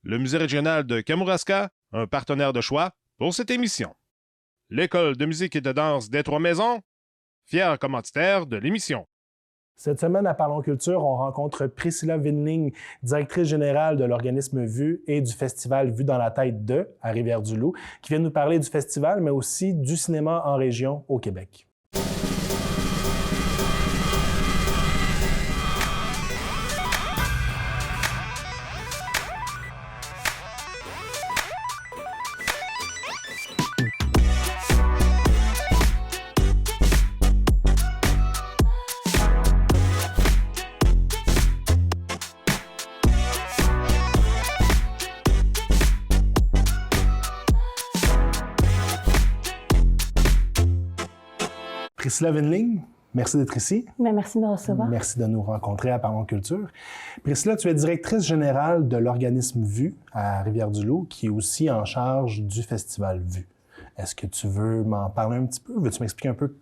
le Musée régional de Kamouraska, un partenaire de choix pour cette émission. L'École de musique et de danse des Trois-Maisons, fier commanditaire de l'émission. Cette semaine, à Parlons Culture, on rencontre Priscilla Windling, directrice générale de l'organisme VUE et du festival Vue dans la tête de à Rivière-du-Loup, qui vient nous parler du festival, mais aussi du cinéma en région au Québec. Priscilla Windling, merci d'être ici. Merci de me recevoir. Merci de nous rencontrer à Parlons Culture. Priscilla, tu es directrice générale de l'organisme VUE à Rivière-du-Loup, qui est aussi en charge du festival VUE. Est-ce que tu veux m'en parler un petit peu? Veux-tu m'expliquer un peu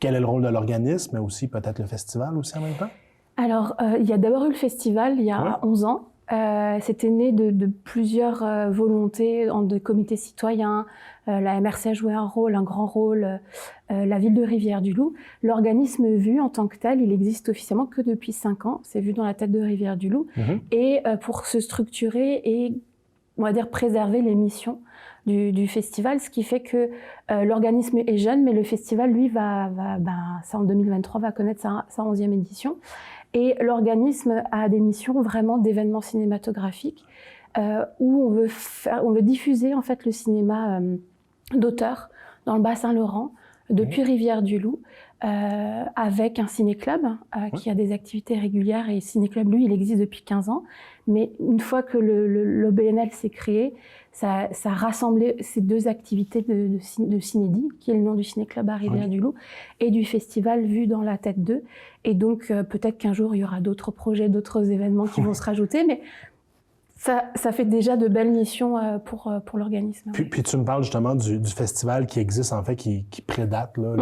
quel est le rôle de l'organisme, mais aussi peut-être le festival aussi en même temps? Alors, il y a d'abord eu le festival il y a 11 ans. C'était né de plusieurs volontés de comités citoyens. La MRC a joué un grand rôle, la ville de Rivière-du-Loup. L'organisme VUE en tant que tel, il existe officiellement que depuis 5 ans. C'est Vue dans la tête de Rivière-du-Loup. Et pour se structurer et, on va dire, préserver les missions du festival, ce qui fait que l'organisme est jeune, mais le festival, lui, ça en 2023, va connaître sa 11e édition. Et l'organisme a des missions vraiment d'événements cinématographiques où on veut diffuser en fait le cinéma d'auteur dans le Bas-Saint-Laurent depuis Rivière-du-Loup avec un ciné-club qui a des activités régulières. Et le ciné-club, lui, il existe depuis 15 ans. Mais une fois que l'OBNL s'est créé, ça a rassemblé ces deux activités de Cinédi, qui est le nom du ciné-club à Rivière-du-Loup, et du festival Vue dans la tête 2. Et donc, peut-être qu'un jour, il y aura d'autres projets, d'autres événements qui vont se rajouter, mais ça fait déjà de belles missions pour l'organisme. Puis tu me parles justement du festival qui existe, en fait, qui prédate là,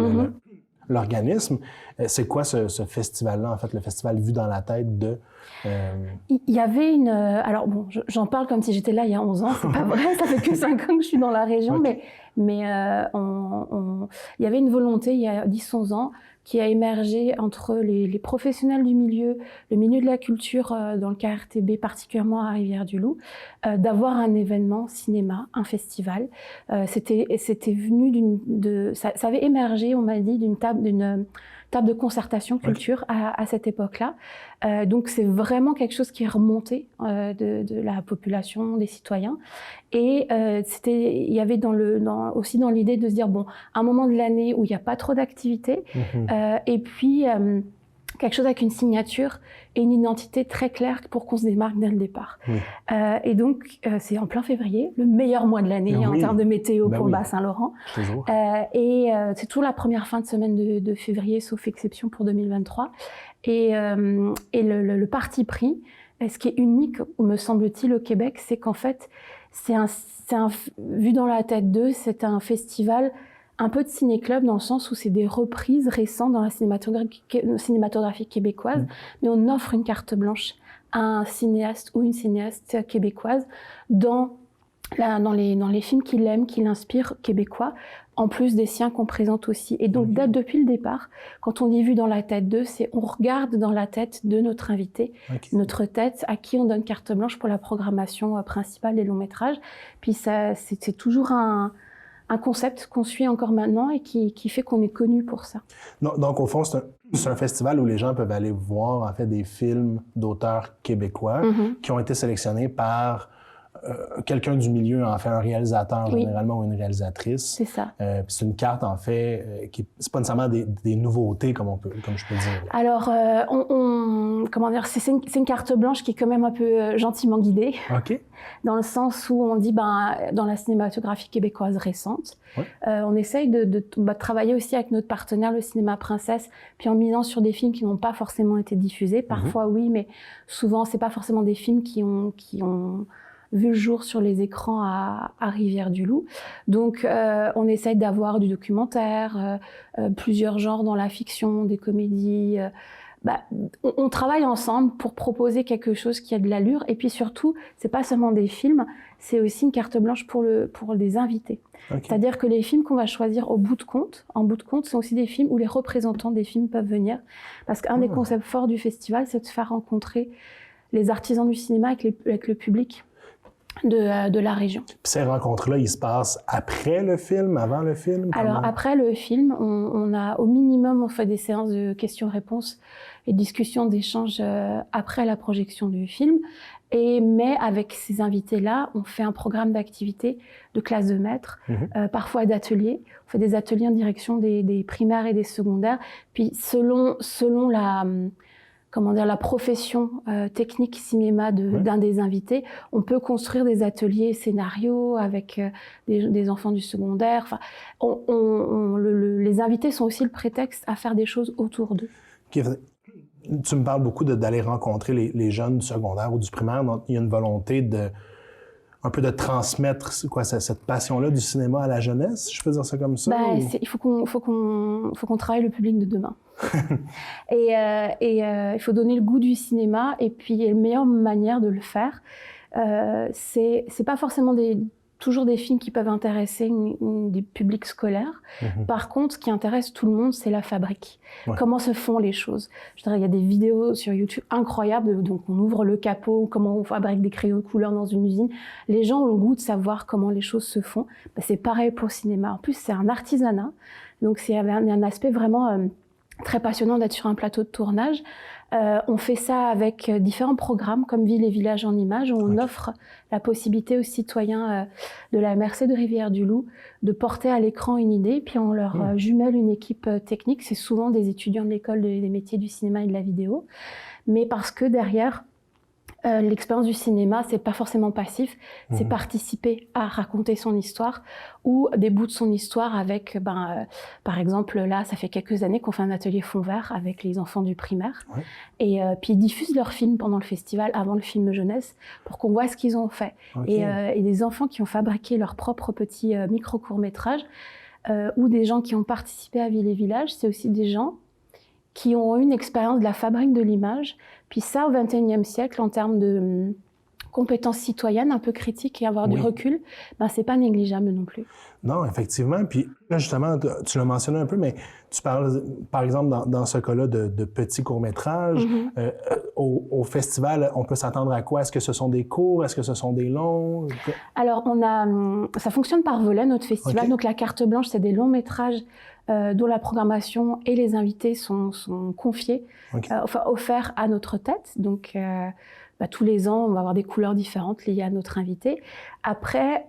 l'organisme. C'est quoi ce festival-là, en fait, le festival Vue dans la tête de... Il y avait une... alors bon, j'en parle comme si j'étais là il y a 11 ans, c'est pas vrai, ça fait que 5 ans que je suis dans la région, mais il y avait une volonté il y a 10-11 ans qui a émergé entre les professionnels du milieu, le milieu de la culture dans le KRTB, particulièrement à Rivière-du-Loup, d'avoir un événement cinéma, un festival. C'était venu ça avait émergé, on m'a dit, d'une table de concertation culture à cette époque-là. Donc c'est vraiment quelque chose qui est remonté de la population, des citoyens. Et il y avait aussi dans l'idée de se dire, bon, un moment de l'année où il n'y a pas trop d'activités, et puis quelque chose avec une signature et une identité très claire pour qu'on se démarque dès le départ. Et donc, c'est en plein février, le meilleur mois de l'année en termes de météo pour le Bas-Saint-Laurent. Et c'est toujours la première fin de semaine de février, sauf exception pour 2023. Et le parti pris, ce qui est unique, me semble-t-il, au Québec, c'est qu'en fait, Vue dans la tête 2, c'est un festival un peu de ciné-club dans le sens où c'est des reprises récentes dans la cinématographie québécoise, mais on offre une carte blanche à un cinéaste ou une cinéaste québécoise dans les films qu'il aime, qui l'inspirent québécois, en plus des siens qu'on présente aussi. Et donc, depuis le départ, quand on dit Vue dans la tête 2, c'est on regarde dans la tête de notre invité, notre tête, à qui on donne carte blanche pour la programmation principale des longs métrages. Puis c'est toujours un concept qu'on suit encore maintenant et qui fait qu'on est connu pour ça. Donc, au fond, c'est un festival où les gens peuvent aller voir, en fait, des films d'auteurs québécois qui ont été sélectionnés par quelqu'un du milieu, en fait, un réalisateur généralement ou une réalisatrice. C'est ça. C'est une carte, en fait, c'est pas nécessairement des nouveautés, comme je peux dire. Alors, comment dire, c'est une carte blanche qui est quand même un peu gentiment guidée. Dans le sens où on dit, dans la cinématographie québécoise récente, on essaye de travailler aussi avec notre partenaire, le Cinéma Princesse, puis en misant sur des films qui n'ont pas forcément été diffusés. Parfois, oui, mais souvent, c'est pas forcément des films qui ont vu le jour sur les écrans à Rivière-du-Loup. Donc, on essaye d'avoir du documentaire, plusieurs genres dans la fiction, des comédies, on travaille ensemble pour proposer quelque chose qui a de l'allure. Et puis surtout, c'est pas seulement des films, c'est aussi une carte blanche pour des invités. Okay. C'est-à-dire que les films qu'on va choisir en bout de compte, sont aussi des films où les représentants des films peuvent venir. Parce qu'un des concepts forts du festival, c'est de faire rencontrer les artisans du cinéma avec le public de la région. Puis ces rencontres-là, ils se passent après le film, avant le film? Alors, après le film, on a au minimum, on fait des séances de questions-réponses et discussions, d'échanges après la projection du film. Mais avec ces invités-là, on fait un programme d'activités de classe de maître, parfois d'ateliers. On fait des ateliers en direction des primaires et des secondaires. Puis selon la profession technique cinéma d'un des invités, on peut construire des ateliers scénarios avec des enfants du secondaire. Enfin, les invités sont aussi le prétexte à faire des choses autour d'eux. Okay. Tu me parles beaucoup d'aller rencontrer les jeunes du secondaire ou du primaire. Donc, il y a une volonté un peu de transmettre cette passion-là du cinéma à la jeunesse, je peux dire ça comme ça? Il faut qu'on travaille le public de demain. Et il faut donner le goût du cinéma. Et puis, la meilleure manière de le faire, c'est pas forcément toujours des films qui peuvent intéresser des publics scolaires. Par contre, ce qui intéresse tout le monde, c'est la fabrique. Ouais. Comment se font les choses. Je dirais, il y a des vidéos sur YouTube incroyables, donc on ouvre le capot, comment on fabrique des crayons de couleur dans une usine. Les gens ont le goût de savoir comment les choses se font. C'est pareil pour le cinéma. En plus, c'est un artisanat, donc il y a un aspect vraiment très passionnant d'être sur un plateau de tournage. On fait ça avec différents programmes comme Ville et Village en images, où on offre la possibilité aux citoyens de la MRC de Rivière-du-Loup de porter à l'écran une idée, puis on leur jumelle une équipe technique. C'est souvent des étudiants de l'école des métiers du cinéma et de la vidéo, mais parce que derrière, l'expérience du cinéma, c'est pas forcément passif, c'est participer à raconter son histoire ou des bouts de son histoire avec, par exemple, là, ça fait quelques années qu'on fait un atelier fond vert avec les enfants du primaire. Ouais. Et puis ils diffusent leurs films pendant le festival, avant le film jeunesse, pour qu'on voit ce qu'ils ont fait. Okay. Et des enfants qui ont fabriqué leurs propres petits micro-courts-métrages ou des gens qui ont participé à Ville et Village, c'est aussi des gens qui ont eu une expérience de la fabrique de l'image. Puis ça, au XXIe siècle, en termes de compétences citoyennes un peu critiques et avoir du recul, c'est pas négligeable non plus. Non, effectivement. Puis là, justement, tu l'as mentionné un peu, mais tu parles, par exemple, dans ce cas-là, de petits courts-métrages. Au festival, on peut s'attendre à quoi? Est-ce que ce sont des courts? Est-ce que ce sont des longs? Alors, ça fonctionne par volet, notre festival. Donc, la carte blanche, c'est des longs-métrages dont la programmation et les invités sont confiés, offerts à notre tête. Donc, tous les ans, on va avoir des couleurs différentes liées à notre invité. Après,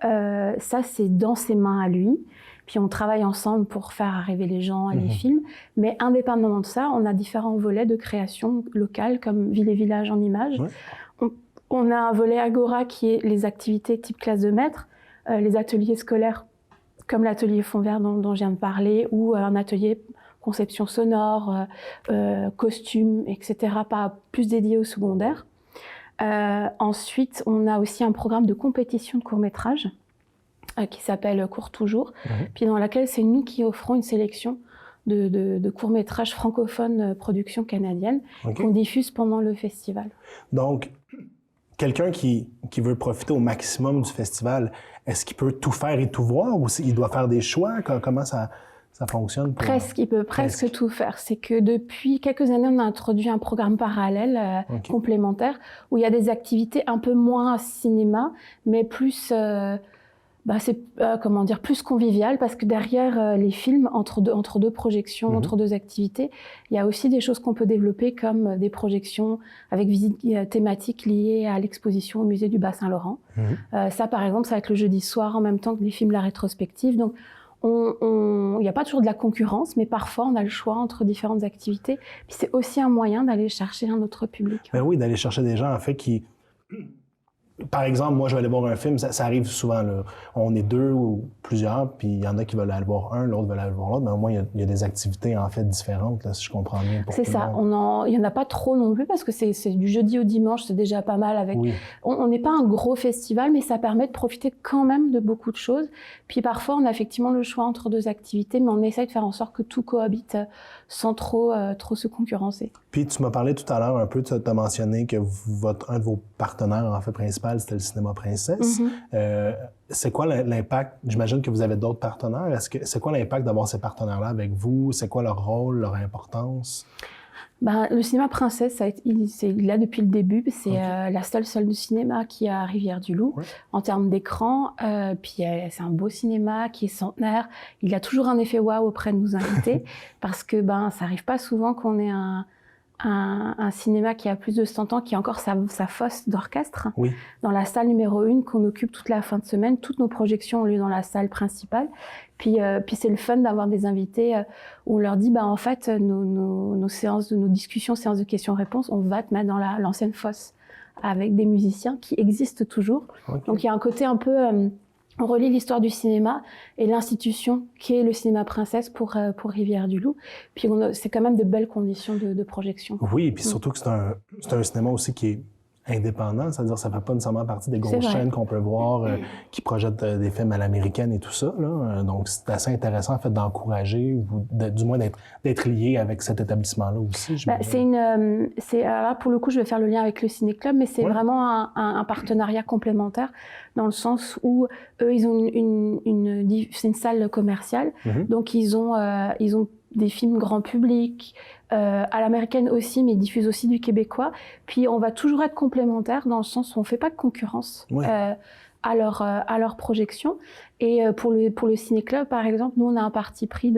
ça, c'est dans ses mains à lui. Puis on travaille ensemble pour faire arriver les gens et les films. Mais indépendamment de ça, on a différents volets de création locale, comme Ville et Village en images. On a un volet Agora qui est les activités type classe de maître, les ateliers scolaires, comme l'atelier fond vert dont je viens de parler, ou un atelier conception sonore, costumes, etc., pas plus dédié au secondaire. Ensuite, on a aussi un programme de compétition de court-métrage qui s'appelle Cours Toujours, puis dans laquelle c'est nous qui offrons une sélection de courts-métrages francophones production canadienne qu'on diffuse pendant le festival. Donc, quelqu'un qui veut profiter au maximum du festival, est-ce qu'il peut tout faire et tout voir ou il doit faire des choix? Comment ça fonctionne? Presque, il peut presque tout faire. C'est que depuis quelques années, on a introduit un programme parallèle complémentaire où il y a des activités un peu moins cinéma, mais plus... plus convivial, parce que derrière les films, entre deux projections, entre deux activités, il y a aussi des choses qu'on peut développer, comme des projections avec visite thématique liées à l'exposition au musée du Bas-Saint-Laurent. Ça, par exemple, ça va être le jeudi soir, en même temps que les films de la rétrospective. Donc, il n'y a pas toujours de la concurrence, mais parfois, on a le choix entre différentes activités. Puis c'est aussi un moyen d'aller chercher un autre public. Ben oui, d'aller chercher des gens, en fait, qui... par exemple, moi, je vais aller voir un film, ça arrive souvent, là. On est 2 ou plusieurs, puis il y en a qui veulent aller voir un, l'autre veut aller voir l'autre, mais au moins, il y a des activités, en fait, différentes, là, si je comprends bien. C'est ça. Il y en a pas trop non plus, parce que c'est du jeudi au dimanche, c'est déjà pas mal avec... Oui. On n'est pas un gros festival, mais ça permet de profiter quand même de beaucoup de choses. Puis parfois, on a effectivement le choix entre 2 activités, mais on essaye de faire en sorte que tout cohabite sans trop se concurrencer. Puis tu m'as parlé tout à l'heure un peu, tu as mentionné que un de vos partenaires, en fait, principal, c'était le Cinéma Princesse. C'est quoi l'impact? J'imagine que vous avez d'autres partenaires. C'est quoi l'impact d'avoir ces partenaires-là avec vous? C'est quoi leur rôle, leur importance? Le Cinéma Princesse, c'est là depuis le début. C'est la seule salle de cinéma qui est à Rivière-du-Loup en termes d'écran. Puis c'est un beau cinéma qui est centenaire. Il a toujours un effet waouh auprès de nos invités parce que ça arrive pas souvent qu'on ait un cinéma qui a plus de 100 ans, qui a encore sa fosse d'orchestre, dans la salle numéro 1 qu'on occupe toute la fin de semaine. Toutes nos projections ont lieu dans la salle principale. Puis c'est le fun d'avoir des invités où on leur dit, en fait, nos discussions, séances de questions-réponses, on va te mettre dans l'ancienne fosse avec des musiciens qui existent toujours. Donc il y a un côté un peu... on relie l'histoire du cinéma et l'institution qui est le Cinéma Princesse pour Rivière-du-Loup. Puis c'est quand même de belles conditions de projection. Oui, et puis surtout que c'est un cinéma aussi qui est indépendant, c'est-à-dire que ça ne fait pas nécessairement partie des grosses chaînes qu'on peut voir qui projettent des films à l'américaine et tout ça, là. Donc c'est assez intéressant en fait d'encourager ou du moins d'être lié avec cet établissement-là aussi. Alors pour le coup, je vais faire le lien avec le Ciné Club, mais c'est vraiment un partenariat complémentaire dans le sens où eux, ils ont c'est une salle commerciale, donc ils ont des films grand public, à l'américaine aussi, mais ils diffusent aussi du québécois. Puis on va toujours être complémentaires dans le sens où on ne fait pas de concurrence à leur projection. Et pour le Ciné Club, par exemple, nous on a un parti pris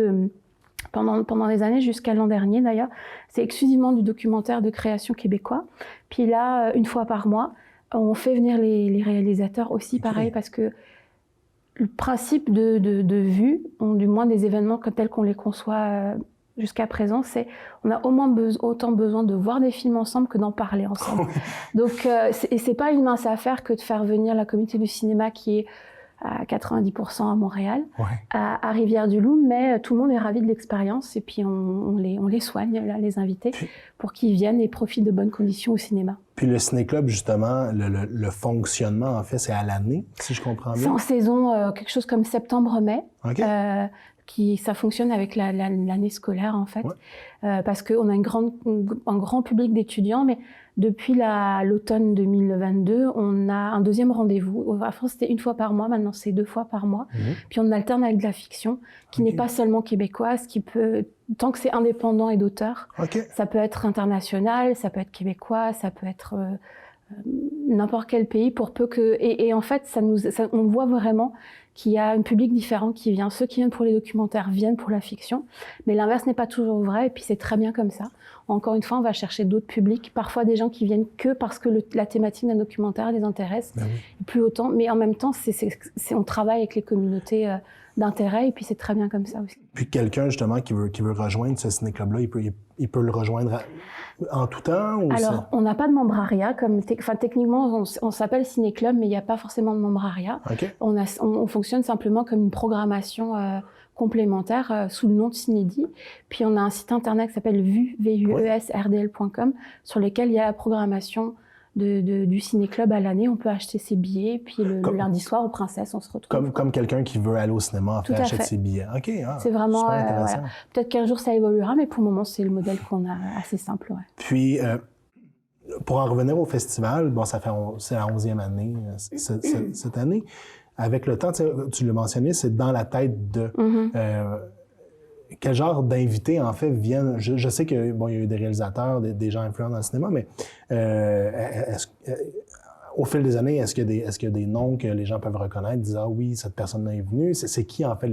pendant des années, jusqu'à l'an dernier d'ailleurs, c'est exclusivement du documentaire de création québécois. Puis là, une fois par mois, on fait venir les réalisateurs aussi, pareil, parce que le principe de vue, du moins des événements tels qu'on les conçoit jusqu'à présent, c'est on a au moins autant besoin de voir des films ensemble que d'en parler ensemble. Donc, c'est pas une mince affaire que de faire venir la communauté du cinéma qui est à 90% à Montréal, à Rivière-du-Loup, mais tout le monde est ravi de l'expérience et puis on les soigne, là, les invités, pour qu'ils viennent et profitent de bonnes conditions au cinéma. Puis le Ciné-Club, justement, le fonctionnement, en fait, c'est à l'année, si je comprends bien? C'est en saison, quelque chose comme septembre-mai. Ça fonctionne avec l'année scolaire, en fait, parce qu'on a un grand public d'étudiants, mais depuis l'automne 2022, on a un deuxième rendez-vous. Avant, c'était une fois par mois, maintenant c'est 2 fois par mois. Puis on alterne avec de la fiction, qui n'est pas seulement québécoise, tant que c'est indépendant et d'auteur, ça peut être international, ça peut être québécois, ça peut être n'importe quel pays, pour peu que... Et en fait, on voit vraiment qu'il y a un public différent qui vient. Ceux qui viennent pour les documentaires viennent pour la fiction, mais l'inverse n'est pas toujours vrai, et puis c'est très bien comme ça. Encore une fois, on va chercher d'autres publics, parfois des gens qui viennent que parce que la thématique d'un documentaire les intéresse, plus autant, mais en même temps, on travaille avec les communautés d'intérêt, et puis c'est très bien comme ça aussi. Puis quelqu'un, justement, qui veut rejoindre ce ciné-club-là, il peut le rejoindre en tout temps? Alors, on n'a pas de membrariat. Techniquement, on s'appelle ciné-club, mais il n'y a pas forcément de membrariat. On fonctionne simplement comme une programmation complémentaire sous le nom de Cinédi. Puis on a un site internet qui s'appelle vuesrdl.com sur lequel il y a la programmation du ciné-club à l'année. On peut acheter ses billets, puis le lundi soir, aux Princesses, on se retrouve. Comme quelqu'un qui veut aller au cinéma, achète ses billets. C'est vraiment intéressant. Voilà. Peut-être qu'un jour, ça évoluera, mais pour le moment, c'est le modèle qu'on a, assez simple. Puis, pour en revenir au festival, c'est la 11e année cette année. Avec le temps, tu l'as mentionné, c'est dans la tête de... quel genre d'invités, en fait, viennent... Je sais qu'il y a eu des réalisateurs, des gens influents dans le cinéma, mais au fil des années, est-ce qu'il y a des noms que les gens peuvent reconnaître, disent « Ah oui, cette personne-là est venue ». C'est qui, en fait,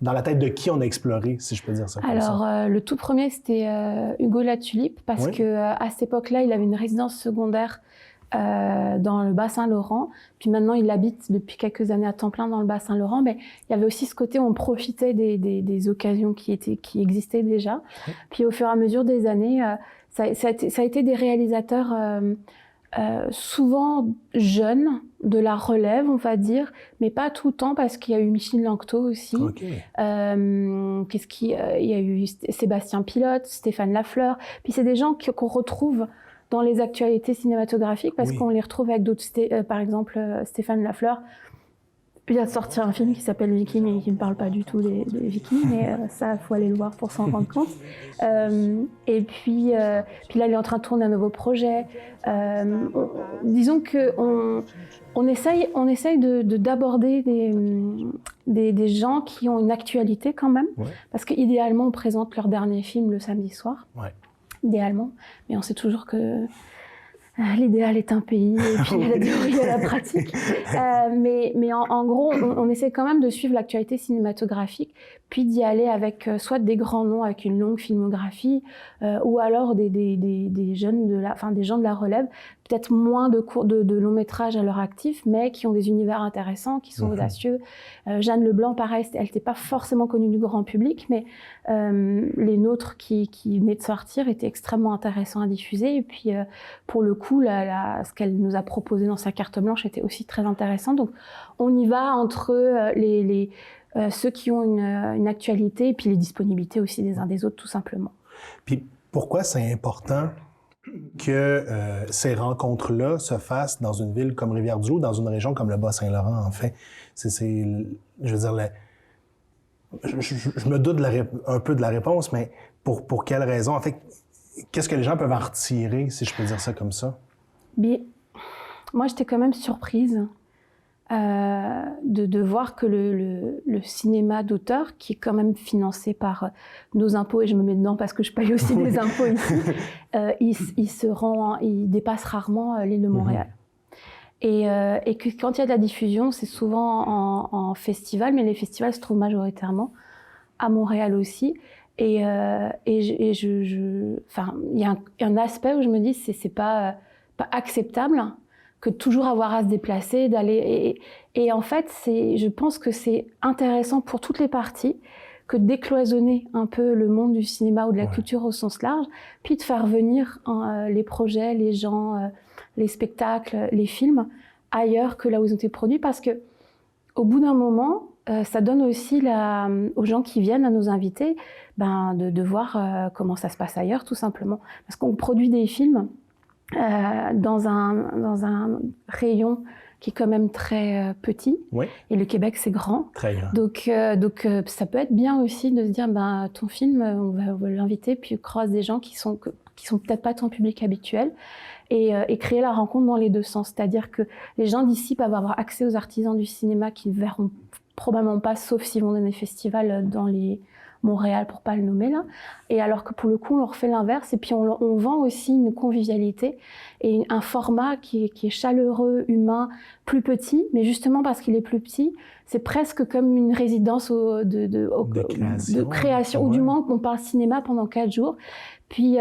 dans la tête de qui on a exploré, si je peux dire ça comme ça? Alors, le tout premier, c'était Hugo Latulippe, parce que à cette époque-là, il avait une résidence secondaire dans le Bas-Saint-Laurent. Puis maintenant, il habite depuis quelques années à temps plein dans le Bas-Saint-Laurent. Mais il y avait aussi ce côté où on profitait des occasions qui existaient déjà. Puis au fur et à mesure des années, ça a été des réalisateurs souvent jeunes, de la relève, on va dire, mais pas tout le temps, parce qu'il y a eu Micheline Langto aussi. Okay. Il y a eu Sébastien Pilote, Stéphane Lafleur. Puis c'est des gens qu'on retrouve dans les actualités cinématographiques, parce qu'on les retrouve avec d'autres, par exemple Stéphane Lafleur. Il vient de sortir un film qui s'appelle Viking et qui ne parle pas du tout des Vikings, mais ça, il faut aller le voir pour s'en rendre compte. Et puis là, il est en train de tourner un nouveau projet. Disons qu'on essaye d'aborder des gens qui ont une actualité quand même, parce qu'idéalement, on présente leur dernier film le samedi soir, idéalement, mais on sait toujours que l'idéal est un pays, et puis il y a la théorie et la pratique. Mais en gros, on essaie quand même de suivre l'actualité cinématographique, puis d'y aller avec soit des grands noms avec une longue filmographie, ou alors des jeunes des gens de la relève, peut-être moins de longs métrages à leur actif, mais qui ont des univers intéressants, qui sont audacieux. Jeanne Leblanc, pareil, elle n'était pas forcément connue du grand public, mais les nôtres qui venaient de sortir étaient extrêmement intéressants à diffuser. Et puis, pour le coup, ce qu'elle nous a proposé dans sa carte blanche était aussi très intéressant. Donc, on y va entre ceux qui ont une actualité et puis les disponibilités aussi des uns des autres, tout simplement. Puis, pourquoi c'est important que ces rencontres-là se fassent dans une ville comme Rivière-du-Loup, dans une région comme le Bas-Saint-Laurent, en fait? Je veux dire, je me doute un peu de la réponse, mais pour quelle raison? En fait, qu'est-ce que les gens peuvent en retirer, si je peux dire ça comme ça? Bien, moi, j'étais quand même surprise de voir que le cinéma d'auteur, qui est quand même financé par nos impôts, et je me mets dedans parce que je paye aussi des impôts ici, il dépasse rarement l'île de Montréal. Et que quand il y a de la diffusion, c'est souvent en festival, mais les festivals se trouvent majoritairement à Montréal aussi. Et il y a un aspect où je me dis c'est pas acceptable que de toujours avoir à se déplacer, d'aller et en fait je pense que c'est intéressant pour toutes les parties que de décloisonner un peu le monde du cinéma ou de la culture au sens large, puis de faire venir les projets, les gens, les spectacles, les films ailleurs que là où ils ont été produits, parce que au bout d'un moment, ça donne aussi aux gens qui viennent, à nos invités, de voir comment ça se passe ailleurs, tout simplement. Parce qu'on produit des films dans un rayon qui est quand même très petit. Oui. Et le Québec, c'est grand. Très grand. Donc, ça peut être bien aussi de se dire, ton film, on va l'inviter, puis croise des gens qui sont peut-être pas ton public habituel. Et créer la rencontre dans les deux sens. C'est-à-dire que les gens d'ici peuvent avoir accès aux artisans du cinéma qu'ils ne verront probablement pas, sauf s'ils vont dans des festivals dans les Montréal, pour pas le nommer là. Et alors que pour le coup, on leur fait l'inverse. Et puis on vend aussi une convivialité et un format qui est chaleureux, humain, plus petit. Mais justement parce qu'il est plus petit, c'est presque comme une résidence de création. Ou du moins qu'on parle cinéma pendant 4 jours. Puis,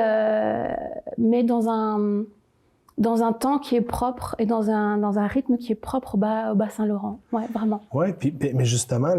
mais dans un temps qui est propre et dans un rythme qui est propre au Bas-Saint-Laurent. Ouais, vraiment. Oui, mais justement,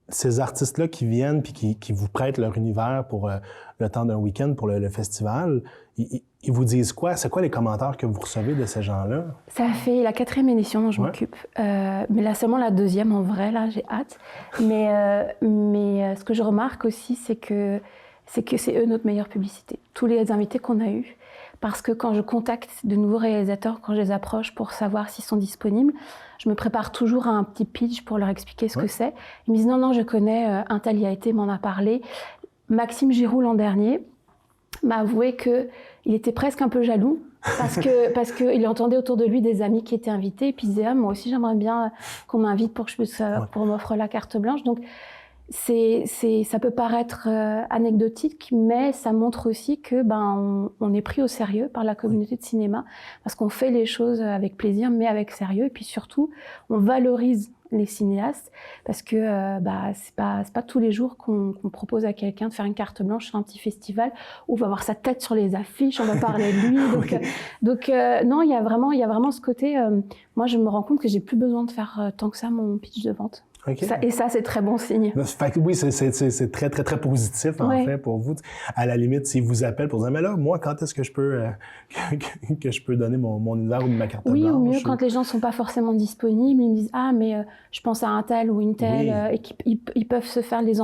ces artistes-là qui viennent puis qui vous prêtent leur univers pour le temps d'un week-end pour le festival, ils vous disent quoi? C'est quoi les commentaires que vous recevez de ces gens-là? Ça fait la 4e édition dont je m'occupe. Mais là, seulement la 2e en vrai, là, j'ai hâte. Mais ce que je remarque aussi, c'est que c'est eux notre meilleure publicité. Tous les invités qu'on a eus. Parce que quand je contacte de nouveaux réalisateurs, quand je les approche pour savoir s'ils sont disponibles, je me prépare toujours à un petit pitch pour leur expliquer ce que c'est. Ils me disent non, je connais, un tel y a été, m'en a parlé. Maxime Giroux, l'an dernier, m'a avoué qu'il était presque un peu jaloux parce qu'il entendait autour de lui des amis qui étaient invités. Et puis il disait, moi aussi j'aimerais bien qu'on m'invite pour que je puisse, pour m'offre la carte blanche. Donc, ça peut paraître anecdotique, mais ça montre aussi que on est pris au sérieux par la communauté de cinéma, parce qu'on fait les choses avec plaisir, mais avec sérieux, et puis surtout, on valorise les cinéastes, parce que c'est pas tous les jours qu'on propose à quelqu'un de faire une carte blanche sur un petit festival où on va voir sa tête sur les affiches, on va parler de lui. Donc non, il y a vraiment ce côté. Moi, je me rends compte que j'ai plus besoin de faire tant que ça mon pitch de vente. OK. Et ça, c'est très bon signe. Fait que oui, c'est très, très, très positif, en fait, pour vous. À la limite, s'ils vous appellent pour dire, mais là, moi, quand est-ce que je peux, que je peux donner mon univers ou ma carte blanche? Oui, ou mieux, quand les gens sont pas forcément disponibles, ils me disent, ah, mais je pense à un tel ou une telle, et qu'ils peuvent se faire les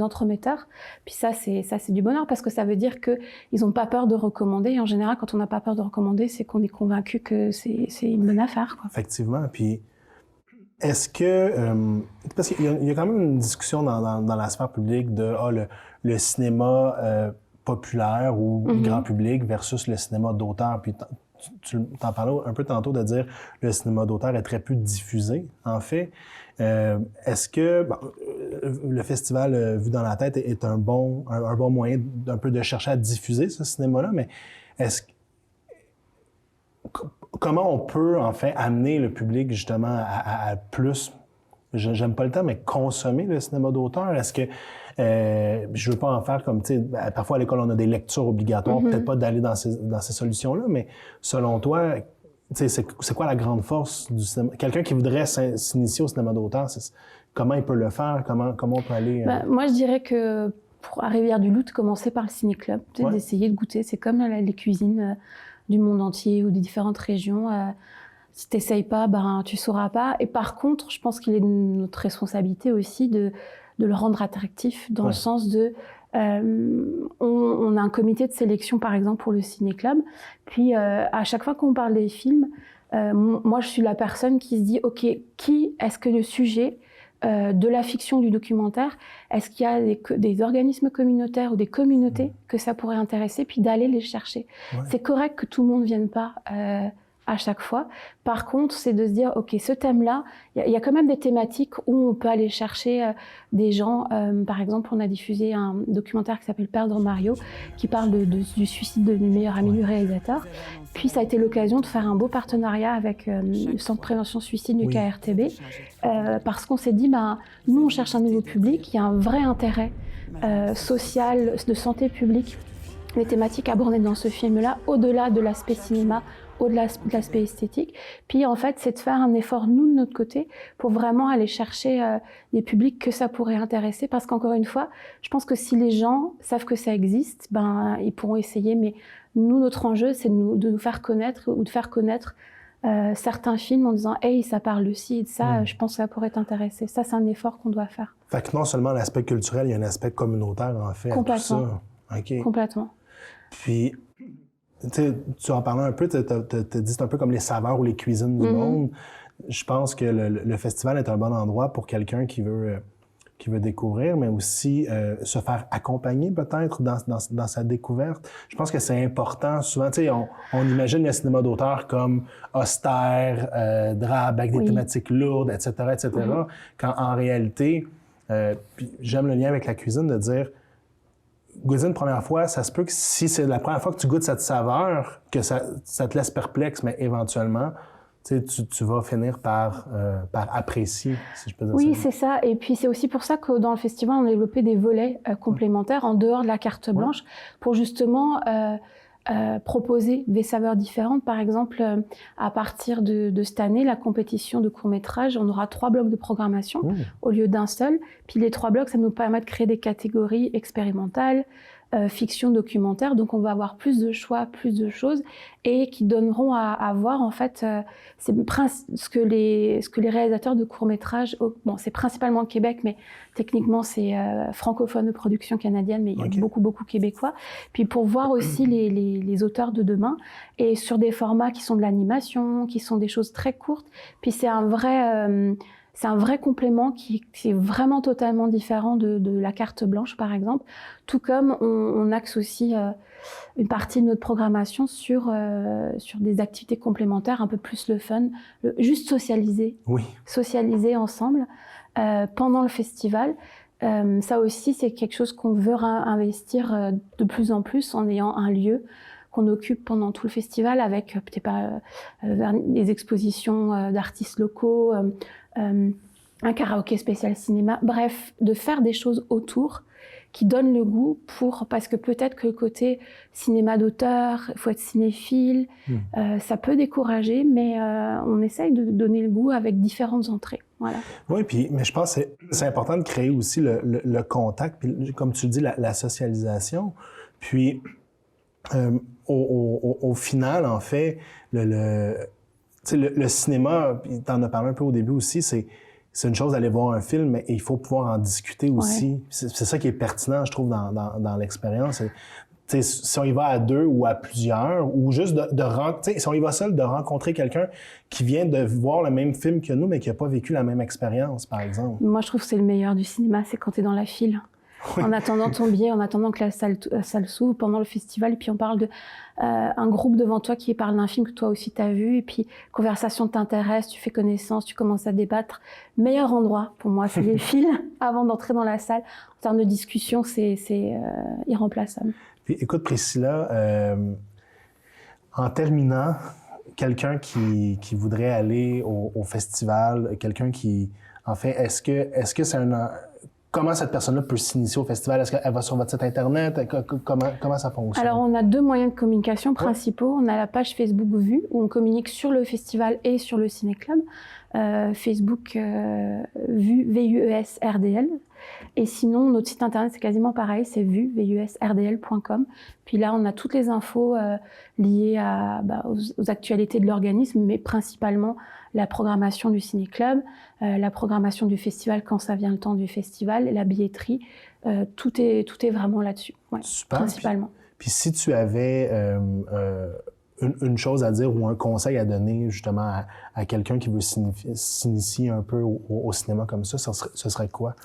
entremetteurs. Puis ça, c'est du bonheur, parce que ça veut dire qu'ils ont pas peur de recommander. Et en général, quand on n'a pas peur de recommander, c'est qu'on est convaincu que c'est une bonne affaire, quoi. Effectivement. Puis, est-ce que... parce qu'il y a quand même une discussion dans la sphère publique de le cinéma populaire ou grand public versus le cinéma d'auteur. Puis tu t'en parlais un peu tantôt de dire le cinéma d'auteur est très peu diffusé, en fait. Est-ce que le festival Vue dans la tête est un bon moyen d'un peu de chercher à diffuser ce cinéma-là, mais comment on peut, en fait, amener le public, justement, à plus, j'aime pas le terme, mais consommer le cinéma d'auteur? Est-ce que, je veux pas en faire comme, tu sais, parfois à l'école, on a des lectures obligatoires, peut-être pas d'aller dans ces solutions-là, mais selon toi, tu sais, c'est quoi la grande force du cinéma? Quelqu'un qui voudrait s'initier au cinéma d'auteur, comment il peut le faire? Comment on peut aller... Moi, je dirais que pour à Rivière-du-Loup, de commencer par le ciné-club, d'essayer de goûter. C'est comme les cuisines du monde entier ou des différentes régions. Si t'essayes pas, tu sauras pas. Et par contre, je pense qu'il est de notre responsabilité aussi de le rendre attractif, dans le sens de... on a un comité de sélection, par exemple, pour le ciné-club. Puis, à chaque fois qu'on parle des films, moi, je suis la personne qui se dit, OK, est-ce que le sujet de la fiction, du documentaire, est-ce qu'il y a des organismes communautaires ou des communautés que ça pourrait intéresser, puis d'aller les chercher. C'est correct que tout le monde ne vienne pas à chaque fois. Par contre, c'est de se dire, OK, ce thème-là, il y a quand même des thématiques où on peut aller chercher des gens. Par exemple, on a diffusé un documentaire qui s'appelle Perdre Mario, qui parle du suicide du meilleur ami du réalisateur. Puis, ça a été l'occasion de faire un beau partenariat avec le Centre de prévention suicide du KRTB, parce qu'on s'est dit, nous, on cherche un nouveau public, il y a un vrai intérêt social, de santé publique, les thématiques abordées dans ce film-là, au-delà de l'aspect cinéma, au-delà de l'aspect esthétique. Puis en fait, c'est de faire un effort, nous, de notre côté, pour vraiment aller chercher des publics que ça pourrait intéresser. Parce qu'encore une fois, je pense que si les gens savent que ça existe, ils pourront essayer. Mais nous, notre enjeu, c'est de nous faire connaître ou de faire connaître certains films en disant « Hey, ça parle de ci et de ça, je pense que ça pourrait t'intéresser. » Ça, c'est un effort qu'on doit faire. Fait que non seulement l'aspect culturel, il y a un aspect communautaire, en fait, complètement. À tout ça. OK. Complètement. Puis, tu en parlais un peu, tu as dit c'est un peu comme les saveurs ou les cuisines du monde. Je pense que le festival est un bon endroit pour quelqu'un qui veut découvrir, mais aussi se faire accompagner peut-être dans sa découverte. Je pense que c'est important. Souvent, tu sais, on imagine le cinéma d'auteur comme austère, drabe, avec des thématiques lourdes, etc., etc. Quand en réalité, puis j'aime le lien avec la cuisine de dire, goûter une première fois, ça se peut que si c'est la première fois que tu goûtes cette saveur, que ça te laisse perplexe, mais éventuellement, tu vas finir par apprécier, si je peux dire ça. Oui, c'est ça. Et puis, c'est aussi pour ça que dans le festival, on a développé des volets complémentaires en dehors de la carte blanche pour justement proposer des saveurs différentes. Par exemple, à partir de cette année, la compétition de court-métrage, on aura 3 blocs de programmation au lieu d'un seul. Puis les 3 blocs, ça nous permet de créer des catégories expérimentales, fiction, documentaire. Donc on va avoir plus de choix, plus de choses et qui donneront à voir en fait ce que les réalisateurs de courts-métrages, c'est principalement au Québec, mais techniquement c'est francophone de production canadienne, mais il y a beaucoup québécois. Puis pour voir aussi les auteurs de demain et sur des formats qui sont de l'animation, qui sont des choses très courtes. Puis c'est un vrai complément qui est vraiment totalement différent de la carte blanche, par exemple. Tout comme on axe aussi une partie de notre programmation sur des activités complémentaires, un peu plus le fun, juste socialiser. Socialiser ensemble pendant le festival. Ça aussi, c'est quelque chose qu'on veut investir de plus en plus en ayant un lieu qu'on occupe pendant tout le festival avec peut-être pas des expositions d'artistes locaux, un karaoké spécial cinéma, bref, de faire des choses autour qui donne le goût parce que peut-être que le côté cinéma d'auteur, il faut être cinéphile, ça peut décourager, mais on essaye de donner le goût avec différentes entrées. Voilà. Oui, mais je pense que c'est important de créer aussi le contact, puis comme tu le dis, la socialisation. Puis au final, en fait, le cinéma, tu en as parlé un peu au début aussi, c'est une chose d'aller voir un film, mais il faut pouvoir en discuter aussi. Ouais. C'est ça qui est pertinent, je trouve, dans l'expérience. Si on y va à 2 ou à plusieurs, ou juste si on y va seul, de rencontrer quelqu'un qui vient de voir le même film que nous, mais qui n'a pas vécu la même expérience, par exemple. Moi, je trouve que c'est le meilleur du cinéma, c'est quand tu es dans la file. Oui. En attendant ton billet, en attendant que la salle s'ouvre pendant le festival, et puis on parle un groupe devant toi qui parle d'un film que toi aussi tu as vu, et puis conversation t'intéresse, tu fais connaissance, tu commences à débattre. Meilleur endroit pour moi, c'est les files avant d'entrer dans la salle. En termes de discussion, c'est irremplaçable. Puis, écoute Priscilla, en terminant, quelqu'un qui voudrait aller au festival, quelqu'un qui, en fait, est-ce que c'est comment cette personne-là peut s'initier au festival? Est-ce qu'elle va sur votre site Internet? Comment ça fonctionne? Alors, on a 2 moyens de communication principaux. On a la page Facebook Vue, où on communique sur le festival et sur le Ciné-Club. Facebook Vue, VUES-RDL. Et sinon, notre site Internet, c'est quasiment pareil, c'est VUESRDL.com. Puis là, on a toutes les infos liées aux actualités de l'organisme, mais principalement la programmation du Ciné-Club, la programmation du festival quand ça vient le temps du festival, et la billetterie. Tout est vraiment là-dessus, ouais, principalement. Puis si tu avais une chose à dire ou un conseil à donner justement à quelqu'un qui veut s'initier un peu au cinéma comme ça, ce serait quoi?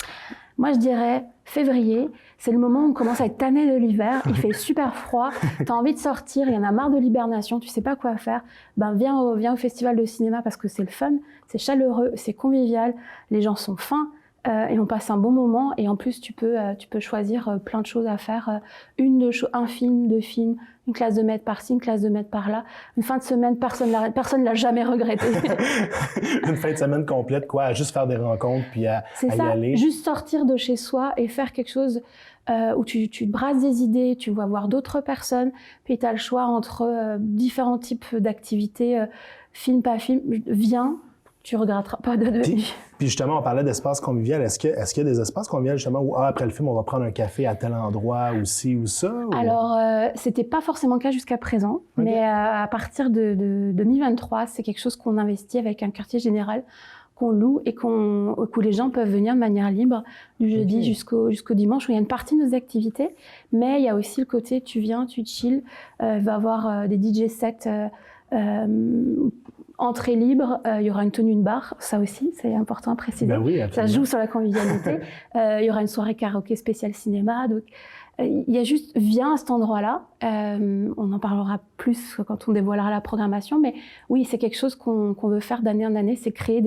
Moi, je dirais février, c'est le moment où on commence à être tanné de l'hiver, il fait super froid, tu as envie de sortir, il y en a marre de l'hibernation, tu sais pas quoi faire, viens au festival de cinéma parce que c'est le fun, c'est chaleureux, c'est convivial, les gens sont fins. Et on passe un bon moment, et en plus tu peux choisir plein de choses à faire, un film, 2 films, une classe de maths par-ci, une classe de maths par-là, une fin de semaine, personne l'a jamais regretté. Une fin de semaine complète, quoi, à juste faire des rencontres puis à y aller. Juste sortir de chez soi et faire quelque chose où tu te brasses des idées, tu vas voir d'autres personnes, puis tu as le choix entre différents types d'activités, film, pas film, viens. Tu regretteras pas de Puis justement, on parlait d'espace convivial. Est-ce qu'il y a des espaces conviviaux justement où après le film, on va prendre un café à tel endroit ou ci ou ça? Ou... Alors, c'était pas forcément le cas jusqu'à présent, mais à partir de 2023, c'est quelque chose qu'on investit avec un quartier général qu'on loue et où les gens peuvent venir de manière libre du jeudi jusqu'au dimanche, où il y a une partie de nos activités, mais il y a aussi le côté tu viens, tu chill, il va y avoir des DJ sets entrée libre, il y aura une tenue de bar, ça aussi, c'est important à préciser. Ben oui, ça joue sur la convivialité. Il y aura une soirée karaoké spéciale cinéma. Donc, il y a juste, viens à cet endroit-là. On en parlera plus quand on dévoilera la programmation. Mais oui, c'est quelque chose qu'on veut faire d'année en année, c'est créer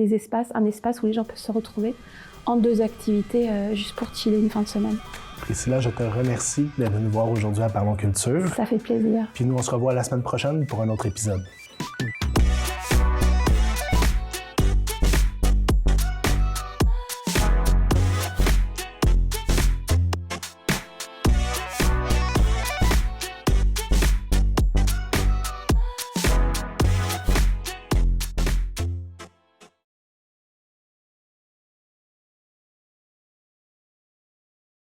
un espace où les gens peuvent se retrouver en 2 activités juste pour chiller une fin de semaine. Priscilla, je te remercie d'être venue nous voir aujourd'hui à Parlons Culture. Ça fait plaisir. Puis nous, on se revoit la semaine prochaine pour un autre épisode.